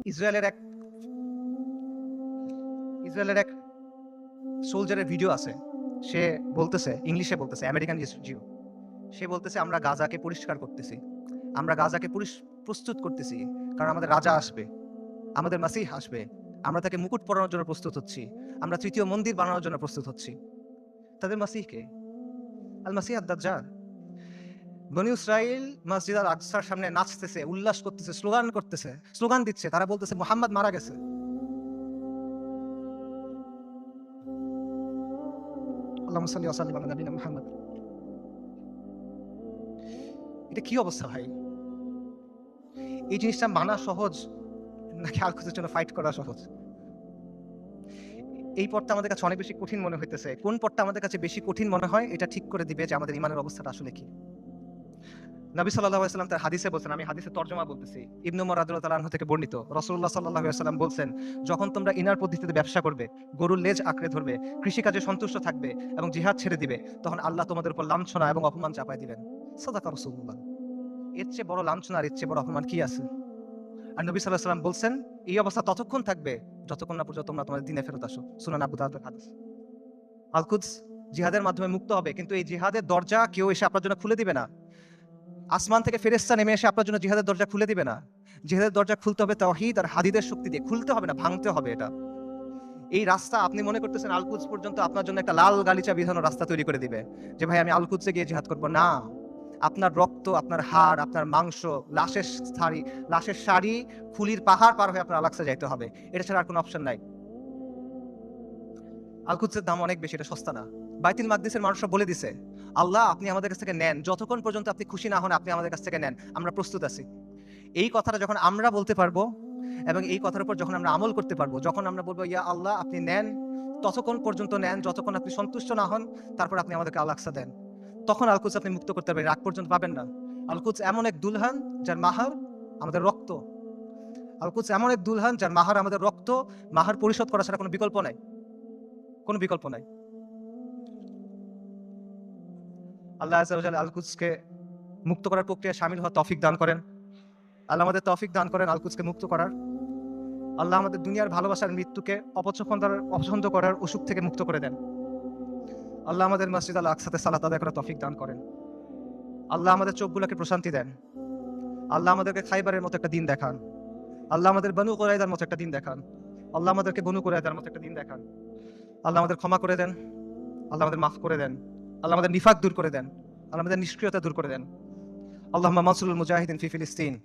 ইসরায়েলের এক ইসরায়েলের এক সোলজারের ভিডিও আছে। সে বলতেছে, ইংলিশে বলতেছে, আমেরিকান জিও। সে বলতেছে আমরা গাজাকে পরিষ্কার করতেছি, আমরা গাজাকে প্রস্তুত করতেছি, কারণ আমাদের রাজা আসবে, আমাদের মাসিহ আসবে, আমরা তাকে মুকুট পরানোর জন্য প্রস্তুত হচ্ছি, আমরা তৃতীয় মন্দির বানানোর জন্য প্রস্তুত হচ্ছি। তাদের মাসিহকে আল মাসিহ আদ-দাজ্জাল। বনী ইসরাইল মসজিদ আল আকসার সামনে নাচতেছে, উল্লাস করতেছে, স্লোগান দিচ্ছে, তারা বলতেছে মুহাম্মদ মারা গেছে। আল্লাহুম্মা সাল্লি ওয়া সাল্লিম আলা নবিয়িনা মুহাম্মদ। এটা কি অবস্থা ভাই? এই জিনিসটা মানা সহজ নাকি আল কুদসের জন্য ফাইট করা সহজ? এই পথটা আমাদের কাছে অনেক বেশি কঠিন মনে হইতেছে। কোন পথটা আমাদের কাছে বেশি কঠিন মনে হয়, এটা ঠিক করে দিবে যে আমাদের ঈমানের অবস্থাটা আসলে কি। নবী সাল্লাল্লাহু আলাইহি ওয়াসাল্লাম তার হাদিসে বলছেন, আমি হাদিসের তরজমা বলতেছি, ইবনে উমর রাদিয়াল্লাহু তাআলা আনহু থেকে বর্ণিত, রাসূলুল্লাহ সাল্লাল্লাহু আলাইহি ওয়াসাল্লাম বলছেন, যখন তোমরা ইনার পদ্ধতিতে ব্যবসা করবে, গরুর লেজ আঁকড়ে ধরবে, কৃষিকাজে সন্তুষ্ট থাকবে এবং জিহাদ ছেড়ে দিবে, তখন আল্লাহ তোমাদের উপর লাঞ্ছনা এবং অপমান চাপায় দিবেন। সাদাকা রাসূলুল্লাহ। এর চেয়ে বড় লাঞ্ছনা আর এর চেয়ে বড় অপমান কি আছে? আর নবী সাল্লাল্লাহু আলাইহি ওয়াসাল্লাম বলছেন, এই অবস্থা ততক্ষণ থাকবে যতক্ষণ না পর্যন্ত তোমরা তোমাদের দ্বীনে ফেরত আসো। সুনান আবু দাউদের হাদিস। আল কুদস জিহাদের মাধ্যমে মুক্ত হবে, কিন্তু এই জিহাদের দরজা কেউ এসে আপনার জন্য খুলে দিবে না। আসমান থেকে ফেরেশতা নেমে এসে আপনার জন্য জিহাদের দরজা খুলে দিবে না। জিহাদের দরজা খুলতে হবে তাওহীদ আর হাদিদের শক্তি দিয়ে, খুলতে হবে না, ভাঙতে হবে। এটা এই রাস্তা আপনি মনে করতেছেন আল কুদস পর্যন্ত আপনার জন্য একটা লাল গালিচা বিধানো রাস্তা তৈরি করে দিবে, যে ভাই আমি আল কুদসে গিয়ে জিহাদ করব না। আপনার রক্ত, আপনার হাড়, আপনার মাংস, লাশের শাড়ি, খুলির পাহাড় পার হয়ে আপনার আল-আকসা যাইতে হবে। এটা ছাড়া আর কোনো অপশন নাই। আল কুদসের দাম অনেক বেশি, এটা সস্তা না। বাইতুল মাকদিসের মানুষরা বলে দিছে, আল্লাহ আপনি আমাদের কাছ থেকে নেন, যতক্ষণ পর্যন্ত আপনি খুশি না হন আপনি আমাদের কাছ থেকে নেন, আমরা প্রস্তুত আছি। এই কথাটা যখন আমরা বলতে পারবো এবং এই কথার উপর যখন আমরা আমল করতে পারবো, যখন আমরা বলবো ইয়া আল্লাহ আপনি নেন, ততক্ষণ পর্যন্ত নেন যতক্ষণ আপনি সন্তুষ্ট না হন, তারপর আপনি আমাদেরকে আল-আকসা দেন, তখন আল কুদস আপনি মুক্ত করতে পারবেন, রাগ পর্যন্ত পাবেন না। আল কুদস এমন এক দুলহান যার মাহার আমাদের রক্ত। আল কুদস এমন এক দুলহান যার মাহার আমাদের রক্ত। মাহার পরিশোধ করা ছাড়া কোনো বিকল্প নাই, কোনো বিকল্প নাই। আল্লাহ আযজা ওয়া জাল্লা আল কুদসকে মুক্ত করার প্রক্রিয়ায় শামিল হওয়ার তৌফিক দান করেন। আল্লাহ আমাদের তৌফিক দান করেন আল কুদসকে মুক্ত করার। আল্লাহ আমাদের দুনিয়ার ভালোবাসার মৃত্যুকে অপছন্দ করার অসুখ থেকে মুক্ত করে দেন। আল্লাহ আমাদের মসজিদ আল আকসাতে সালাত আদায় করার তৌফিক দান করেন। আল্লাহ আমাদের চোখগুলোকে প্রশান্তি দেন। আল্লাহ আমাদেরকে খাইবারের মতো একটা দিন দেখান। আল্লাহ আমাদের বনু কুরাইযার মতো একটা দিন দেখান। আল্লাহ আমাদেরকে বনু কুরাইযার মতো একটা দিন দেখান। আল্লাহ আমাদের ক্ষমা করে দেন। আল্লাহ আমাদের মাফ করে দেন। আল্লাহ আমাদের নিফাক দূর করে দেন। আল্লাহ আমাদের নিষ্ক্রিয়তা দূর করে দেন। আল্লাহুম্মা মানসুরুল মুজাহিদিন ফি ফিলিস্তিন।